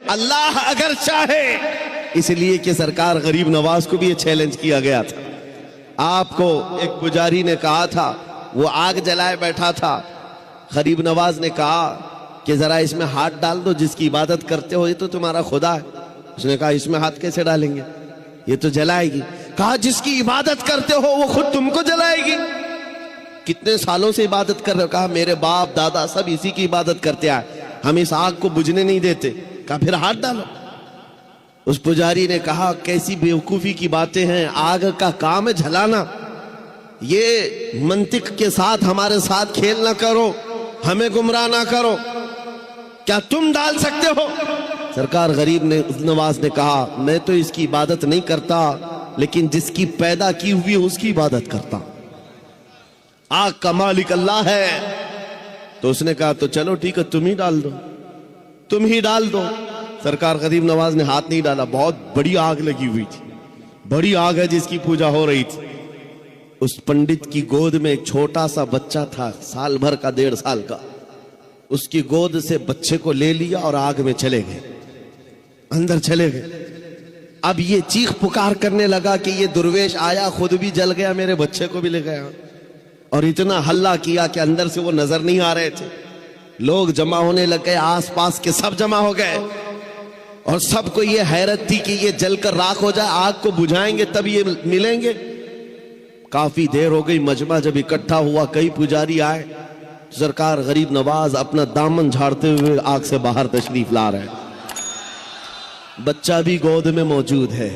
اللہ اگر چاہے، اس لیے کہ سرکار غریب نواز کو بھی یہ چیلنج کیا گیا تھا۔ آپ کو ایک پجاری نے کہا تھا، وہ آگ جلائے بیٹھا تھا، غریب نواز نے کہا کہ ذرا اس میں ہاتھ ڈال دو، جس کی عبادت کرتے ہو یہ تو تمہارا خدا ہے۔ اس نے کہا اس میں ہاتھ کیسے ڈالیں گے، یہ تو جلائے گی۔ کہا جس کی عبادت کرتے ہو وہ خود تم کو جلائے گی۔ کتنے سالوں سے عبادت کر رہے ہو؟ کہا میرے باپ دادا سب اسی کی عبادت کرتے آئے، ہم اس آگ کو بجھنے نہیں دیتے۔ کہا پھر ہاتھ ڈالو۔ اس پجاری نے کہا کیسی بیوقوفی کی باتیں ہیں، آگ کا کام ہے جلانا، یہ منطق کے ساتھ ہمارے ساتھ کھیل نہ کرو، ہمیں گمراہ نہ کرو، کیا تم ڈال سکتے ہو؟ سرکار غریب نواز نے کہا میں تو اس کی عبادت نہیں کرتا، لیکن جس کی پیدا کی ہوئی اس کی عبادت کرتا۔ آگ کا مالک اللہ ہے۔ تو اس نے کہا تو چلو ٹھیک ہے، تم ہی ڈال دو، تم ہی ڈال دو۔ سرکار غریب نواز نے ہاتھ نہیں ڈالا، بہت بڑی آگ لگی ہوئی تھی، بڑی آگ ہے جس کی پوجا ہو رہی تھی۔ اس پنڈت کی گود میں ایک چھوٹا سا بچہ تھا، سال بھر کا، 1.5 سال کا۔ اس کی گود سے بچے کو لے لیا اور آگ میں چلے گئے، اندر چلے گئے۔ اب یہ چیخ پکار کرنے لگا کہ یہ درویش آیا، خود بھی جل گیا، میرے بچے کو بھی لے گیا، اور اتنا ہلہ کیا کہ اندر سے وہ نظر نہیں آ رہے تھے۔ لوگ جمع ہونے لگ گئے، آس پاس کے سب جمع ہو گئے، اور سب کو یہ حیرت تھی کہ یہ جل کر راکھ ہو جائے، آگ کو بجھائیں گے تب یہ ملیں گے۔ کافی دیر ہو گئی، مجمع جب اکٹھا ہوا، کئی پجاری آئے، سرکار غریب نواز اپنا دامن جھاڑتے ہوئے آگ سے باہر تشریف لا رہے ہیں۔ بچہ بھی گود میں موجود ہے،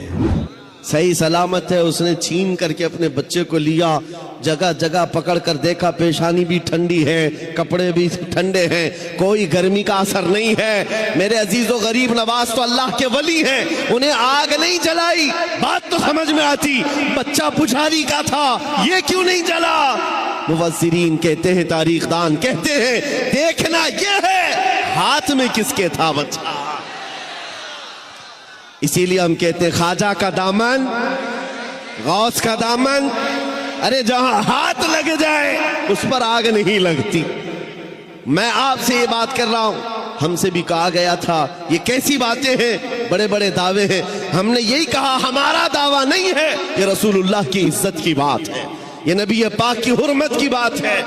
صحیح سلامت ہے۔ اس نے چھین کر کے اپنے بچے کو لیا، جگہ جگہ پکڑ کر دیکھا، پیشانی بھی ٹھنڈی ہے، کپڑے بھی ٹھنڈے ہیں، کوئی گرمی کا اثر نہیں ہے۔ میرے عزیز و غریب نواز تو اللہ کے ولی ہیں، انہیں آگ نہیں جلائی۔ بات تو سمجھ میں آتی، بچہ پجاری کا تھا، یہ کیوں نہیں جلا؟ مفسرین کہتے ہیں، تاریخ دان کہتے ہیں، دیکھنا یہ ہے ہاتھ میں کس کے تھا بچہ۔ اسی لیے ہم کہتے ہیں خواجہ کا دامن، غوث کا دامن، ارے جہاں ہاتھ لگ جائے اس پر آگ نہیں لگتی۔ میں آپ سے یہ بات کر رہا ہوں، ہم سے بھی کہا گیا تھا یہ کیسی باتیں ہیں، بڑے بڑے دعوے ہیں۔ ہم نے یہی کہا ہمارا دعویٰ نہیں ہے، یہ رسول اللہ کی عزت کی بات ہے، یہ نبی پاک کی حرمت کی بات ہے۔